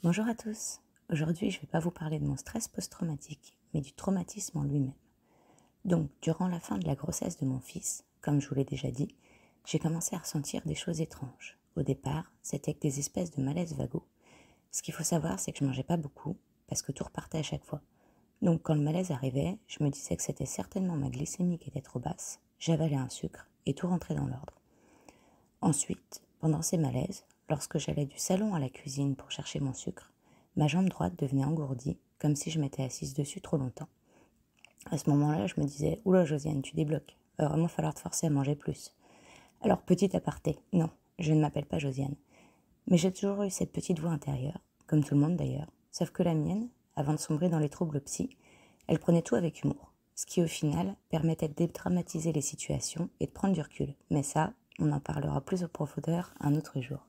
Bonjour à tous. Aujourd'hui, je ne vais pas vous parler de mon stress post-traumatique, mais du traumatisme en lui-même. Donc, durant la fin de la grossesse de mon fils, comme je vous l'ai déjà dit, j'ai commencé à ressentir des choses étranges. Au départ, c'était que des espèces de malaise vagos. Ce qu'il faut savoir, c'est que je mangeais pas beaucoup, parce que tout repartait à chaque fois. Donc, quand le malaise arrivait, je me disais que c'était certainement ma glycémie qui était trop basse, j'avalais un sucre, et tout rentrait dans l'ordre. Ensuite, pendant ces malaises, lorsque j'allais du salon à la cuisine pour chercher mon sucre, ma jambe droite devenait engourdie, comme si je m'étais assise dessus trop longtemps. À ce moment-là, je me disais « Oula Josiane, tu débloques, va vraiment falloir te forcer à manger plus ». Alors, petit aparté, non, je ne m'appelle pas Josiane. Mais j'ai toujours eu cette petite voix intérieure, comme tout le monde d'ailleurs, sauf que la mienne, avant de sombrer dans les troubles psy, elle prenait tout avec humour, ce qui au final permettait de dédramatiser les situations et de prendre du recul. Mais ça, on en parlera plus en profondeur un autre jour.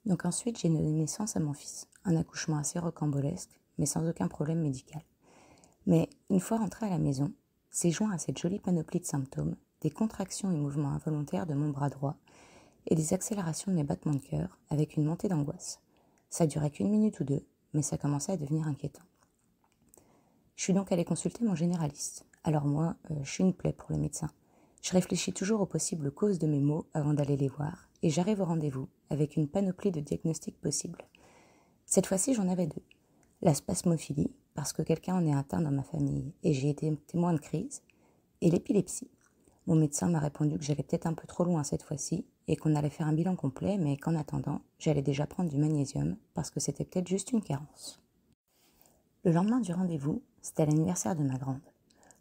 Donc ensuite, j'ai donné naissance à mon fils, un accouchement assez rocambolesque, mais sans aucun problème médical. Mais une fois rentré à la maison, s'est joint à cette jolie panoplie de symptômes, des contractions et mouvements involontaires de mon bras droit et des accélérations de mes battements de cœur avec une montée d'angoisse. Ça durait qu'une minute ou deux, mais ça commençait à devenir inquiétant. Je suis donc allée consulter mon généraliste. Alors moi, je suis une plaie pour le médecin. Je réfléchis toujours aux possibles causes de mes maux avant d'aller les voir, et j'arrive au rendez-vous avec une panoplie de diagnostics possibles. Cette fois-ci, j'en avais deux. La spasmophilie, parce que quelqu'un en est atteint dans ma famille et j'ai été témoin de crise, et l'épilepsie. Mon médecin m'a répondu que j'allais peut-être un peu trop loin cette fois-ci et qu'on allait faire un bilan complet, mais qu'en attendant, j'allais déjà prendre du magnésium parce que c'était peut-être juste une carence. Le lendemain du rendez-vous, c'était l'anniversaire de ma grande.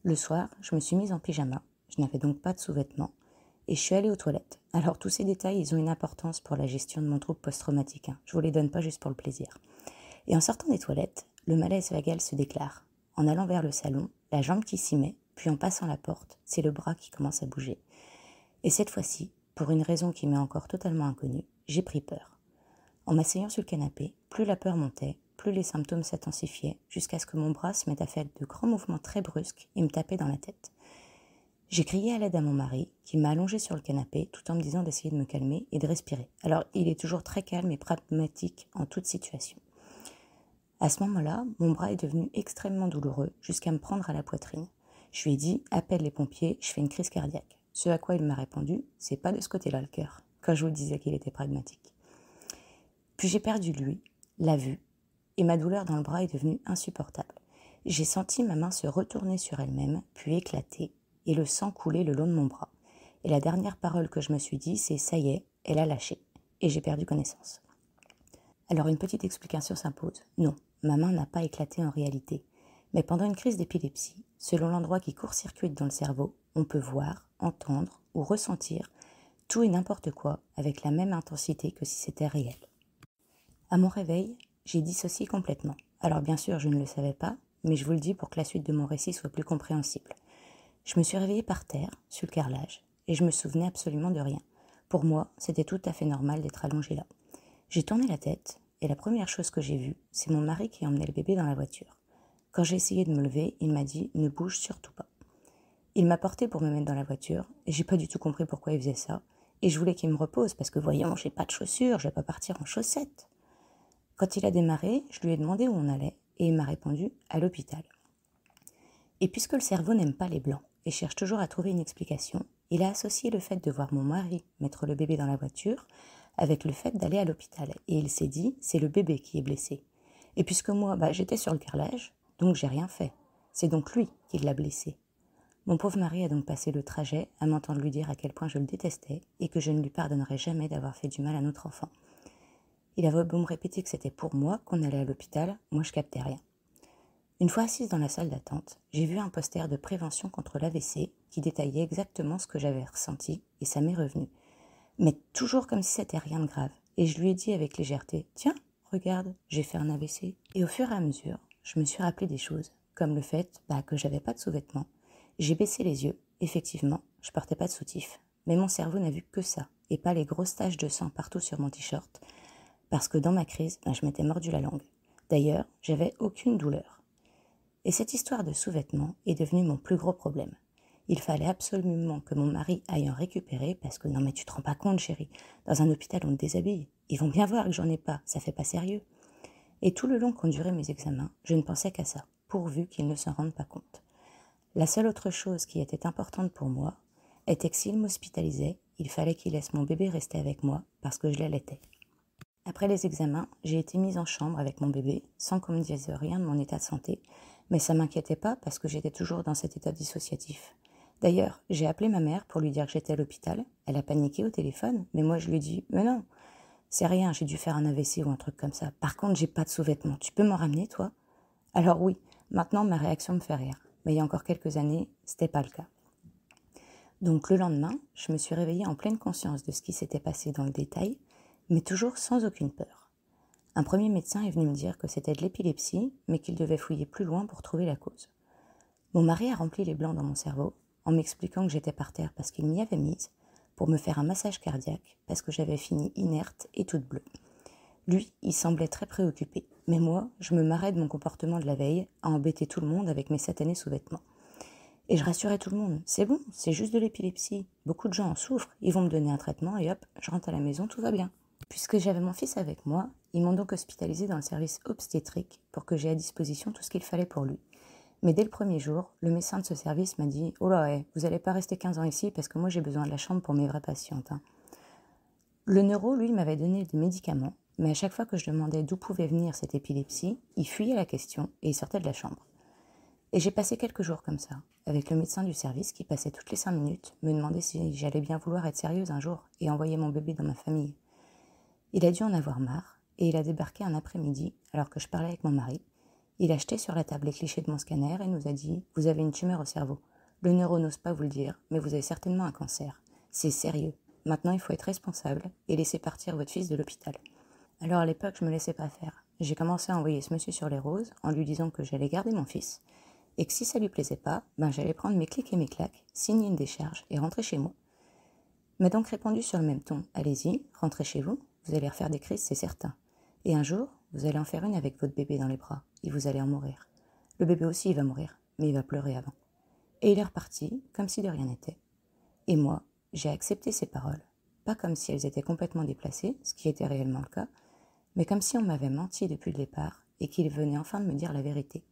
Le soir, je me suis mise en pyjama, je n'avais donc pas de sous-vêtements, et je suis allée aux toilettes. Alors tous ces détails, ils ont une importance pour la gestion de mon trouble post-traumatique. Je vous les donne pas juste pour le plaisir. Et en sortant des toilettes, le malaise vagal se déclare. En allant vers le salon, la jambe qui s'y met, puis en passant la porte, c'est le bras qui commence à bouger. Et cette fois-ci, pour une raison qui m'est encore totalement inconnue, j'ai pris peur. En m'asseyant sur le canapé, plus la peur montait, plus les symptômes s'intensifiaient, jusqu'à ce que mon bras se mette à faire de grands mouvements très brusques et me taper dans la tête. J'ai crié à l'aide à mon mari, qui m'a allongé sur le canapé, tout en me disant d'essayer de me calmer et de respirer. Alors, il est toujours très calme et pragmatique en toute situation. À ce moment-là, mon bras est devenu extrêmement douloureux, jusqu'à me prendre à la poitrine. Je lui ai dit « Appelle les pompiers, je fais une crise cardiaque ». Ce à quoi il m'a répondu « C'est pas de ce côté-là le cœur », quand je vous disais qu'il était pragmatique. Puis j'ai perdu lui, la vue, et ma douleur dans le bras est devenue insupportable. J'ai senti ma main se retourner sur elle-même, puis éclater, et le sang couler le long de mon bras. Et la dernière parole que je me suis dit, c'est « ça y est, elle a lâché », et j'ai perdu connaissance. Alors une petite explication s'impose. Non, ma main n'a pas éclaté en réalité. Mais pendant une crise d'épilepsie, selon l'endroit qui court-circuite dans le cerveau, on peut voir, entendre ou ressentir tout et n'importe quoi avec la même intensité que si c'était réel. À mon réveil, j'ai dissocié complètement. Alors bien sûr, je ne le savais pas, mais je vous le dis pour que la suite de mon récit soit plus compréhensible. Je me suis réveillée par terre, sur le carrelage, et je me souvenais absolument de rien. Pour moi, c'était tout à fait normal d'être allongée là. J'ai tourné la tête, et la première chose que j'ai vue, c'est mon mari qui emmenait le bébé dans la voiture. Quand j'ai essayé de me lever, il m'a dit « ne bouge surtout pas ». Il m'a porté pour me mettre dans la voiture, et j'ai pas du tout compris pourquoi il faisait ça, et je voulais qu'il me repose, parce que voyons, j'ai pas de chaussures, je vais pas partir en chaussettes. Quand il a démarré, je lui ai demandé où on allait, et il m'a répondu « à l'hôpital ». Et puisque le cerveau n'aime pas les blancs, et cherche toujours à trouver une explication, il a associé le fait de voir mon mari mettre le bébé dans la voiture avec le fait d'aller à l'hôpital. Et il s'est dit, c'est le bébé qui est blessé. Et puisque moi, j'étais sur le carrelage, donc j'ai rien fait. C'est donc lui qui l'a blessé. Mon pauvre mari a donc passé le trajet à m'entendre lui dire à quel point je le détestais et que je ne lui pardonnerais jamais d'avoir fait du mal à notre enfant. Il avait beau me répéter que c'était pour moi qu'on allait à l'hôpital, moi je captais rien. Une fois assise dans la salle d'attente, j'ai vu un poster de prévention contre l'AVC qui détaillait exactement ce que j'avais ressenti et ça m'est revenu. Mais toujours comme si c'était rien de grave. Et je lui ai dit avec légèreté « Tiens, regarde, j'ai fait un AVC ». Et au fur et à mesure, je me suis rappelé des choses, comme le fait que j'avais pas de sous-vêtements. J'ai baissé les yeux. Effectivement, je portais pas de soutif. Mais mon cerveau n'a vu que ça, et pas les grosses taches de sang partout sur mon t-shirt, parce que dans ma crise, je m'étais mordu la langue. D'ailleurs, j'avais aucune douleur. Et cette histoire de sous-vêtements est devenue mon plus gros problème. Il fallait absolument que mon mari aille en récupérer parce que non mais tu te rends pas compte chérie, dans un hôpital on te déshabille. Ils vont bien voir que j'en ai pas, ça fait pas sérieux. Et tout le long qu'ont duré mes examens, je ne pensais qu'à ça, pourvu qu'ils ne s'en rendent pas compte. La seule autre chose qui était importante pour moi était que s'il m'hospitalisait, il fallait qu'il laisse mon bébé rester avec moi parce que je l'allaitais. Après les examens, j'ai été mise en chambre avec mon bébé, sans qu'on me dise rien de mon état de santé, mais ça m'inquiétait pas parce que j'étais toujours dans cet état dissociatif. D'ailleurs, j'ai appelé ma mère pour lui dire que j'étais à l'hôpital. Elle a paniqué au téléphone, mais moi je lui ai dit « Mais non, c'est rien, j'ai dû faire un AVC ou un truc comme ça. Par contre, j'ai pas de sous-vêtements. Tu peux m'en ramener, toi ?» Alors oui, maintenant ma réaction me fait rire, mais il y a encore quelques années, c'était pas le cas. Donc le lendemain, je me suis réveillée en pleine conscience de ce qui s'était passé dans le détail, mais toujours sans aucune peur. Un premier médecin est venu me dire que c'était de l'épilepsie, mais qu'il devait fouiller plus loin pour trouver la cause. Mon mari a rempli les blancs dans mon cerveau, en m'expliquant que j'étais par terre parce qu'il m'y avait mise, pour me faire un massage cardiaque, parce que j'avais fini inerte et toute bleue. Lui, il semblait très préoccupé, mais moi, je me marrais de mon comportement de la veille, à embêter tout le monde avec mes satanés sous-vêtements. Et je rassurais tout le monde, c'est bon, c'est juste de l'épilepsie. Beaucoup de gens en souffrent, ils vont me donner un traitement et hop, je rentre à la maison, tout va bien. Puisque j'avais mon fils avec moi, ils m'ont donc hospitalisé dans le service obstétrique pour que j'aie à disposition tout ce qu'il fallait pour lui. Mais dès le premier jour, le médecin de ce service m'a dit « Oh là, vous n'allez pas rester 15 ans ici parce que moi j'ai besoin de la chambre pour mes vraies patientes. » Le neuro, lui, m'avait donné des médicaments, mais à chaque fois que je demandais d'où pouvait venir cette épilepsie, il fuyait la question et il sortait de la chambre. Et j'ai passé quelques jours comme ça, avec le médecin du service qui passait toutes les 5 minutes, me demandait si j'allais bien vouloir être sérieuse un jour et envoyer mon bébé dans ma famille. Il a dû en avoir marre, et il a débarqué un après-midi, alors que je parlais avec mon mari. Il a jeté sur la table les clichés de mon scanner et nous a dit « Vous avez une tumeur au cerveau. Le neuro n'ose pas vous le dire, mais vous avez certainement un cancer. C'est sérieux. Maintenant, il faut être responsable et laisser partir votre fils de l'hôpital. » Alors à l'époque, je me laissais pas faire. J'ai commencé à envoyer ce monsieur sur les roses en lui disant que j'allais garder mon fils et que si ça lui plaisait pas, j'allais prendre mes clics et mes claques, signer une décharge et rentrer chez moi. Il m'a donc répondu sur le même ton « Allez-y, rentrez chez vous, vous allez refaire des crises, c'est certain. Et un jour, vous allez en faire une avec votre bébé dans les bras et vous allez en mourir. Le bébé aussi, il va mourir, mais il va pleurer avant. » Et il est reparti, comme si de rien n'était. Et moi, j'ai accepté ces paroles, pas comme si elles étaient complètement déplacées, ce qui était réellement le cas, mais comme si on m'avait menti depuis le départ et qu'il venait enfin de me dire la vérité.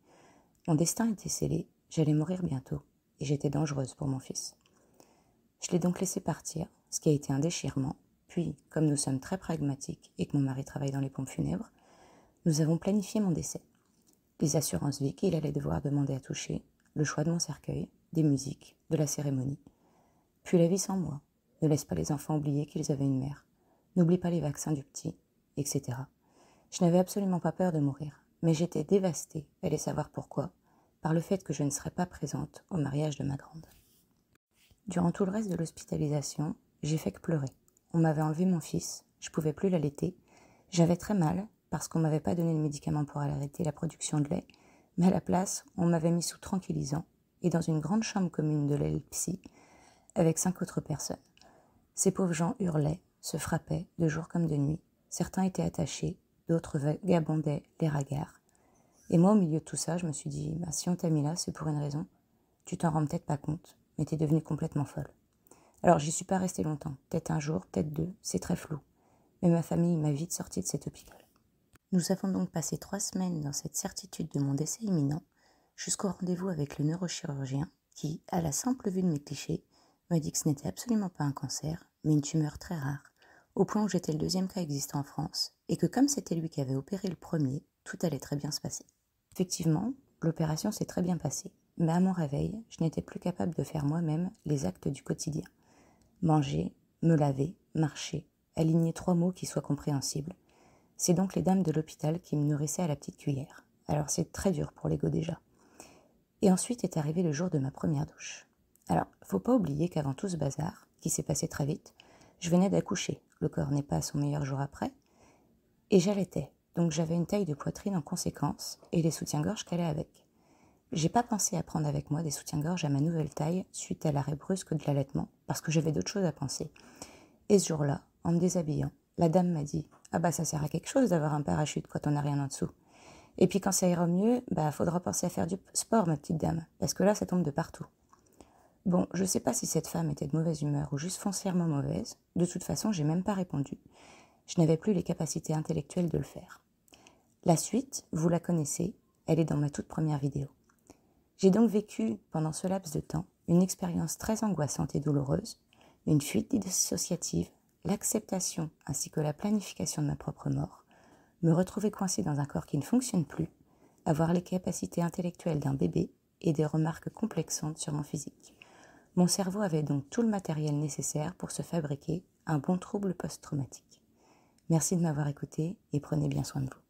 Mon destin était scellé, j'allais mourir bientôt, et j'étais dangereuse pour mon fils. Je l'ai donc laissé partir, ce qui a été un déchirement, puis, comme nous sommes très pragmatiques et que mon mari travaille dans les pompes funèbres, nous avons planifié mon décès. Les assurances vie qu'il allait devoir demander à toucher, le choix de mon cercueil, des musiques, de la cérémonie. Puis la vie sans moi, ne laisse pas les enfants oublier qu'ils avaient une mère, n'oublie pas les vaccins du petit, etc. Je n'avais absolument pas peur de mourir, mais j'étais dévastée, allez savoir pourquoi, par le fait que je ne serais pas présente au mariage de ma grande. Durant tout le reste de l'hospitalisation, j'ai fait que pleurer. On m'avait enlevé mon fils, je pouvais plus l'allaiter. J'avais très mal, parce qu'on m'avait pas donné de médicaments pour arrêter la production de lait, mais à la place, on m'avait mis sous tranquillisant et dans une grande chambre commune de l'aile psy, avec 5 autres personnes. Ces pauvres gens hurlaient, se frappaient, de jour comme de nuit. Certains étaient attachés, d'autres vagabondaient, les ragards. Et moi, au milieu de tout ça, je me suis dit, si on t'a mis là, c'est pour une raison. Tu t'en rends peut-être pas compte, mais t'es devenue complètement folle. Alors, j'y suis pas restée longtemps, peut-être un jour, peut-être 2, c'est très flou. Mais ma famille m'a vite sortie de cet hôpital. Nous avons donc passé 3 semaines dans cette certitude de mon décès imminent, jusqu'au rendez-vous avec le neurochirurgien qui, à la simple vue de mes clichés, m'a dit que ce n'était absolument pas un cancer, mais une tumeur très rare, au point où j'étais le 2e cas existant en France, et que comme c'était lui qui avait opéré le premier, tout allait très bien se passer. Effectivement, l'opération s'est très bien passée, mais à mon réveil, je n'étais plus capable de faire moi-même les actes du quotidien. Manger, me laver, marcher, aligner 3 mots qui soient compréhensibles. C'est donc les dames de l'hôpital qui me nourrissaient à la petite cuillère. Alors c'est très dur pour l'ego déjà. Et ensuite est arrivé le jour de ma première douche. Alors, faut pas oublier qu'avant tout ce bazar, qui s'est passé très vite, je venais d'accoucher, le corps n'est pas à son meilleur jour après, et j'allaitais, donc j'avais une taille de poitrine en conséquence, et les soutiens-gorge qu'allaient avec. J'ai pas pensé à prendre avec moi des soutiens-gorge à ma nouvelle taille suite à l'arrêt brusque de l'allaitement, parce que j'avais d'autres choses à penser. Et ce jour-là, en me déshabillant, la dame m'a dit « Ah ça sert à quelque chose d'avoir un parachute quand on n'a rien en dessous. Et puis quand ça ira mieux, faudra penser à faire du sport, ma petite dame, parce que là, ça tombe de partout. » Bon, je sais pas si cette femme était de mauvaise humeur ou juste foncièrement mauvaise. De toute façon, j'ai même pas répondu. Je n'avais plus les capacités intellectuelles de le faire. La suite, vous la connaissez, elle est dans ma toute première vidéo. J'ai donc vécu, pendant ce laps de temps, une expérience très angoissante et douloureuse, une fuite dissociative, l'acceptation ainsi que la planification de ma propre mort, me retrouver coincée dans un corps qui ne fonctionne plus, avoir les capacités intellectuelles d'un bébé et des remarques complexantes sur mon physique. Mon cerveau avait donc tout le matériel nécessaire pour se fabriquer un bon trouble post-traumatique. Merci de m'avoir écouté et prenez bien soin de vous.